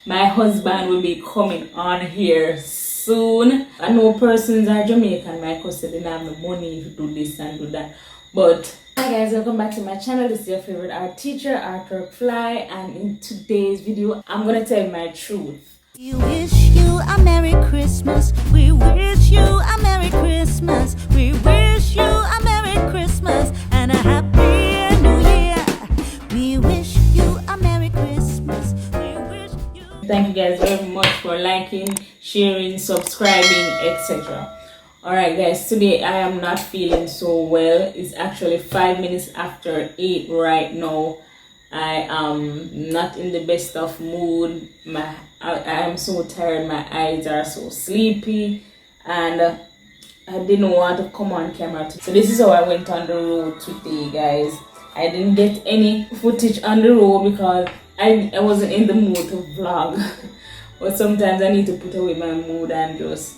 My husband will be coming on here soon. I know persons are Jamaican, my cousin didn't have the money to do this and do that. But hi guys, welcome back to my channel. This is your favorite art teacher, Artwork Fly, and in today's video, I'm gonna tell you my truth. We wish you a Merry Christmas. We wish you a Merry Christmas. We wish you a Merry Christmas and a Happy New Year. We wish you a Merry Christmas. We wish you. Thank you guys very much for liking, sharing, subscribing, etc. Alright guys, today I am not feeling so well. It's actually 5 minutes after 8 right now. I am not in the best of mood. I am so tired, my eyes are so sleepy, and I didn't want to come on camera. So this is how I went on the road today, guys. I didn't get any footage on the road because I wasn't in the mood to vlog. But sometimes I need to put away my mood and just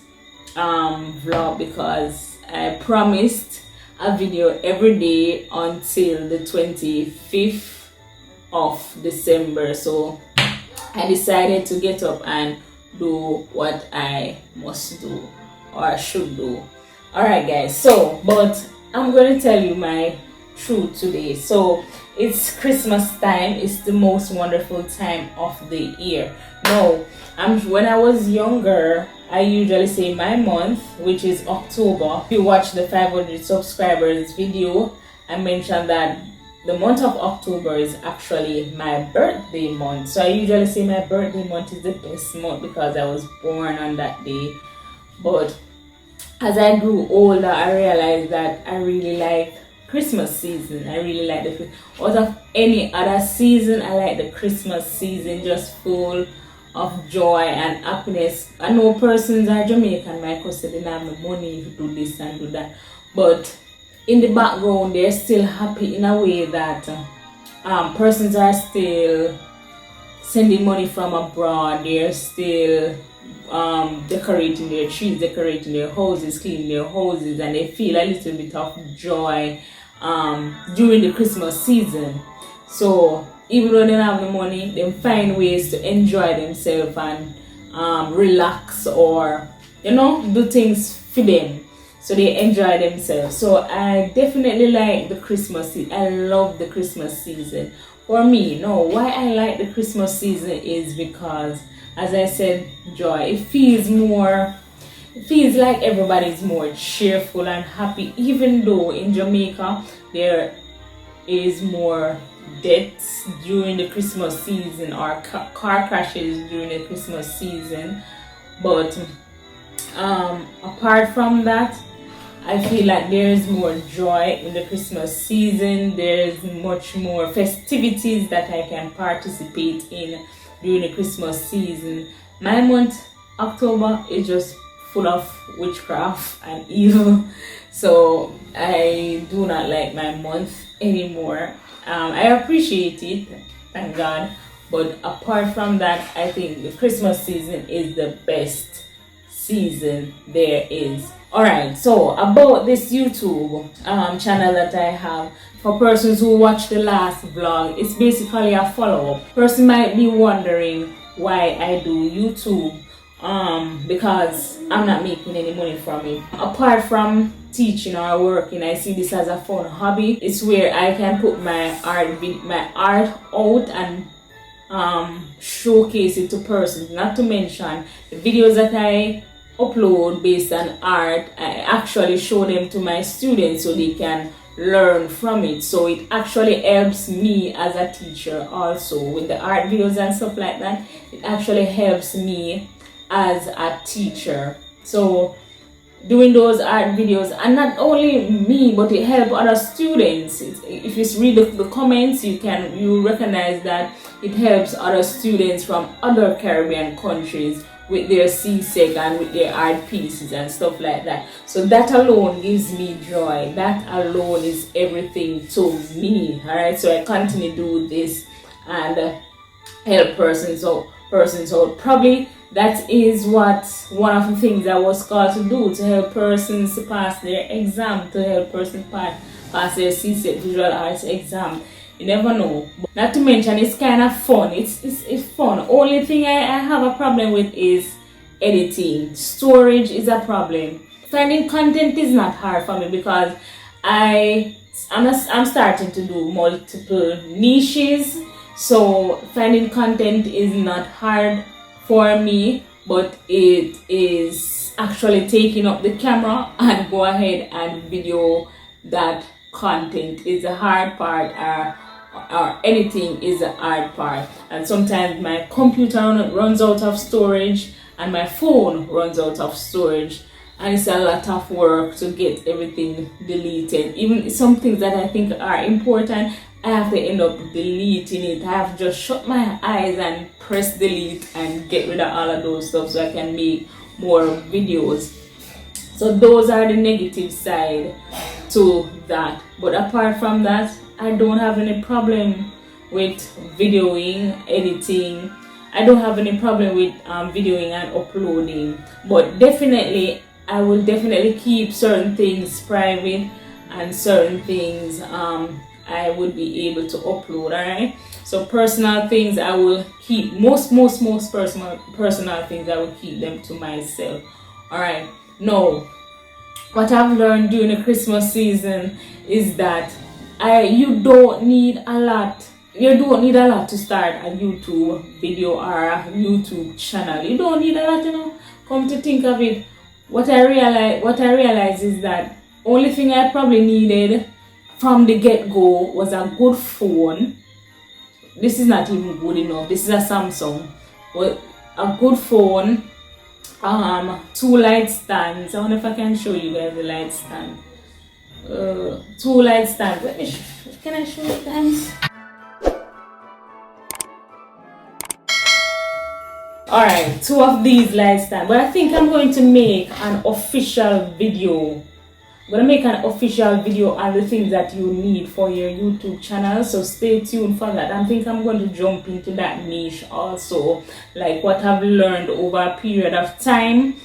vlog, because I promised a video every day until the 25th of December. So I decided to get up and do what I must do or should do. Alright guys, so but I'm going to tell you my truth today. So it's Christmas time. It's the most wonderful time of the year. Now, when I was younger, I usually say my month, which is October. If you watch the 500 subscribers video, I mentioned that the month of October is actually my birthday month. So I usually say my birthday month is the best month because I was born on that day. But as I grew older, I realized that I really like Christmas season. I really like the out of any other season, I like the Christmas season, just full of joy and happiness. I know persons are Jamaican, my cousin didn't have the money to do this and do that, but in the background they're still happy in a way that persons are still sending money from abroad. They're still decorating their trees, decorating their houses, cleaning their houses, and they feel a little bit of joy during the Christmas season. So even though they don't have the money, they find ways to enjoy themselves and relax, or do things for them. So they enjoy themselves. So I definitely like the Christmas season. I love the Christmas season. For me, why I like the Christmas season is because, as I said, joy. It feels like everybody's more cheerful and happy, even though in Jamaica there is more deaths during the Christmas season, or car crashes during the Christmas season. But apart from that, I feel like there is more joy in the Christmas season. There is much more festivities that I can participate in during the Christmas season. My month, October, is just full of witchcraft and evil. So I do not like my month anymore. I appreciate it, thank God. But apart from that, I think the Christmas season is the best season there is. Alright, so about this YouTube channel that I have, for persons who watched the last vlog, it's basically a follow-up. Person might be wondering why I do YouTube, because I'm not making any money from it. Apart from teaching or working, I see this as a fun hobby. It's where I can put my art out and showcase it to persons. Not to mention the videos that I upload based on art, I actually show them to my students so they can learn from it. So it actually helps me as a teacher also with the art videos and stuff like that. It actually helps me as a teacher. So doing those art videos, and not only me, but it helps other students. If you read the comments, you recognize that it helps other students from other Caribbean countries with their CSEC and with their art pieces and stuff like that. So that alone gives me joy. That alone is everything to me. Alright, so I continue to do this and help persons out. Probably that is what one of the things I was called to do, to help persons to pass their exam, to help persons pass their CSEC visual arts exam. You never know. But not to mention, it's kind of fun. It's fun. Only thing I have a problem with is editing. Storage is a problem. Finding content is not hard for me because I'm starting to do multiple niches, so finding content is not hard for me, but it is actually taking up the camera and go ahead and video that content is the hard part, or anything is the hard part. And sometimes my computer runs out of storage and my phone runs out of storage, and it's a lot of work to get everything deleted. Even some things that I think are important, I have to end up deleting it. I have to just shut my eyes and press delete and get rid of all of those stuff so I can make more videos. So those are the negative side to that. But apart from that, I don't have any problem with videoing, editing. I don't have any problem with videoing and uploading. But definitely, I will definitely keep certain things private and certain things I would be able to upload. Alright, so personal things I will keep, most personal things I will keep them to myself. Alright, now what I've learned during the Christmas season is that you don't need a lot to start a YouTube video or a YouTube channel. You don't need a lot, you know. Come to think of it, what I realized is that only thing I probably needed from the get-go was a good phone. This is not even good enough. This is a Samsung. But a good phone, 2 light stands. I wonder if I can show you guys the light stand. 2 light stands. Can I show you guys? Alright, 2 of these light stands. But I think I'm going to make an official video. I'm going to make an official video on the things that you need for your YouTube channel. So stay tuned for that. I think I'm going to jump into that niche also. Like what I've learned over a period of time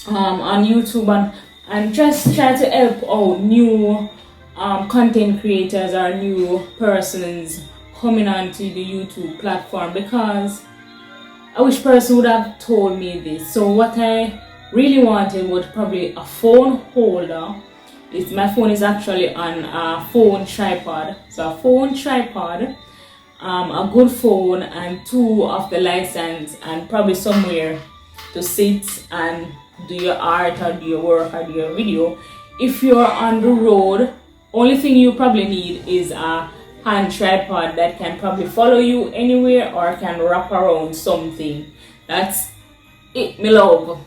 on YouTube, and just try to help out new content creators or new persons coming onto the YouTube platform, because I wish person would have told me this. So what I really wanted was probably a phone holder. My phone is actually on a phone tripod. So a phone tripod, a good phone, and 2 of the light stands, and probably somewhere to sit and do your art or do your work or do your video. If you're on the road, only thing you probably need is a hand tripod that can probably follow you anywhere or can wrap around something. That's it, me love.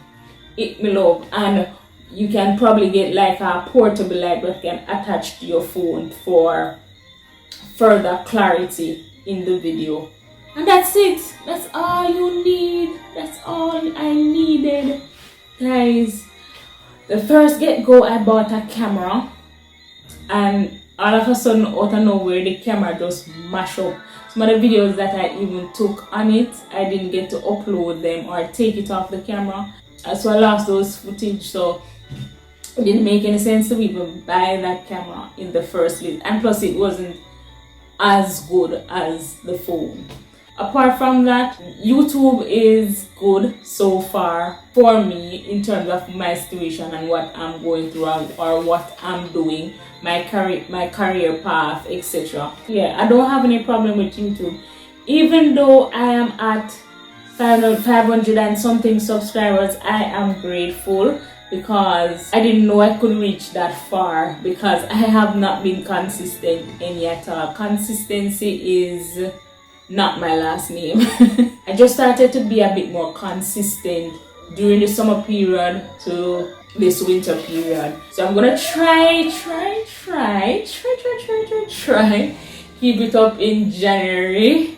And you can probably get like a portable light that can attach to your phone for further clarity in the video. And that's it. That's all you need. That's all I needed, guys. The first get-go, I bought a camera, and all of a sudden, out of nowhere, the camera just mashed up. Some of the videos that I even took on it, I didn't get to upload them or take it off the camera. So I lost those footage. So it didn't make any sense to even buy that camera in the first place. And plus, it wasn't as good as the phone. Apart from that, YouTube is good so far for me in terms of my situation and what I'm going through or what I'm doing, my career path, etc. Yeah, I don't have any problem with YouTube. Even though I am at 500 and something subscribers, I am grateful, because I didn't know I could reach that far, because I have not been consistent any at all. Consistency is not my last name. I just started to be a bit more consistent during the summer period to this winter period. So I'm gonna try keep it up in January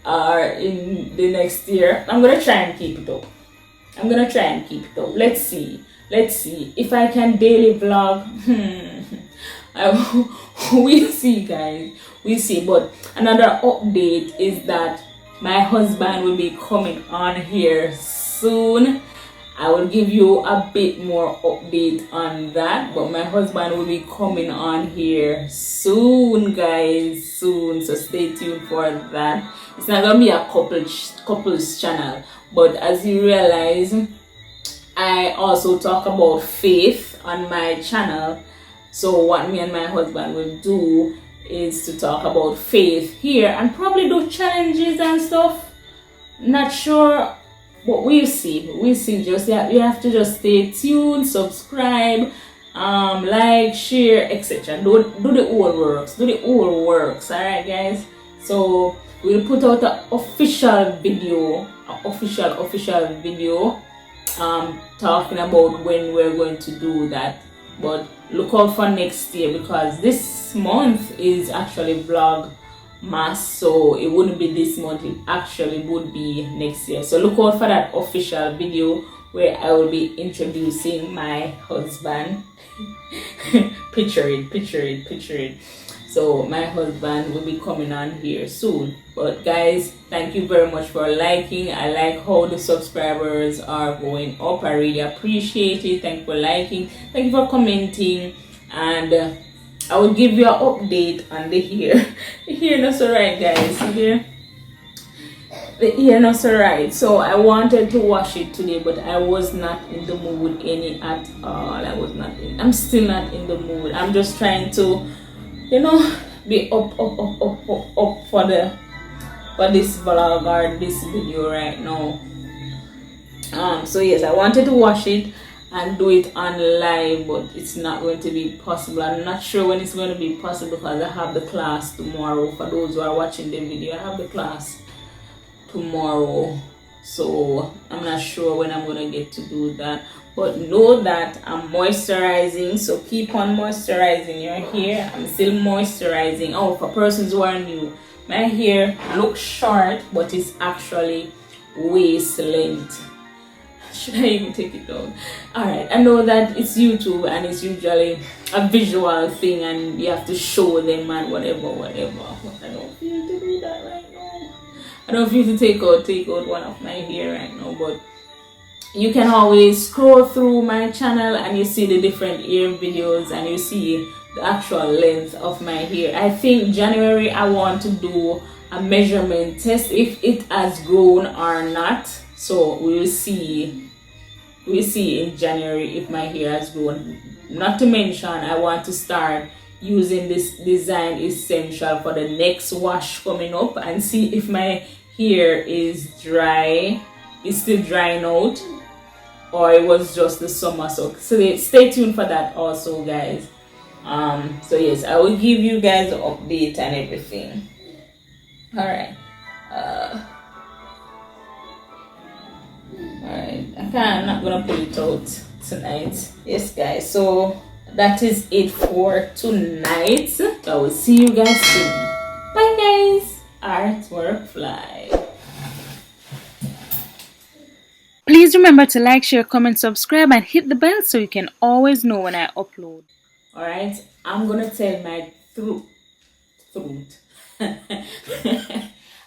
or in the next year. I'm gonna try and keep it up. Let's see if I can daily vlog. We'll see, guys. We'll see. But another update is that my husband will be coming on here soon, I will give you a bit more update on that, but my husband will be coming on here soon, guys, soon. So stay tuned for that. It's not gonna be a couples channel, but as you realize, I also talk about faith on my channel. So what me and my husband will do is to talk about faith here and probably do challenges and stuff. Not sure, but we'll see. We'll see. Just you have to just stay tuned, subscribe, like, share, etc. Do the whole works. Do the whole works. Alright, guys. So we'll put out an official video, official video talking about when we're going to do that. But look out for next year, because this month is actually vlogmas, so it wouldn't be this month, it actually would be next year. So look out for that official video where I will be introducing my husband. Picture it. So my husband will be coming on here soon. But guys, thank you very much for liking. I like how the subscribers are going up. I really appreciate it. Thank you for liking. Thank you for commenting. And I will give you an update on the hair. The hair not so right, guys. See here? The hair not so right. So I wanted to wash it today, but I was not in the mood any at all. I'm still not in the mood. I'm just trying to, you know, be up for this vlog or this video right now. So yes, I wanted to wash it and do it on live, but it's not going to be possible. I'm not sure when it's going to be possible because I have the class tomorrow. For those who are watching the video, I have the class tomorrow, so I'm not sure when I'm going to get to do that. But know that I'm moisturizing, so keep on moisturizing your hair. I'm still moisturizing. Oh, for persons who are new, my hair looks short, but it's actually waist length. Should I even take it down? Alright, I know that it's YouTube and it's usually a visual thing and you have to show them and whatever. But I don't feel to do that right now. I don't feel to take out one of my hair right now, but you can always scroll through my channel and you see the different hair videos and you see the actual length of my hair. I think January I want to do a measurement test if it has grown or not. So we'll see in January if my hair has grown. Not to mention, I want to start using this design essential for the next wash coming up and see if my hair is still drying out, or it was just the summer. So stay tuned for that also, guys. So yes, I will give you guys an update and everything. Alright. Alright, I'm not gonna pull it out tonight. Yes, guys, so that is it for tonight. I will see you guys soon. Bye, guys. Artwork fly. Please remember to like, share, comment, subscribe, and hit the bell so you can always know when I upload. Alright, I'm gonna tell my throat.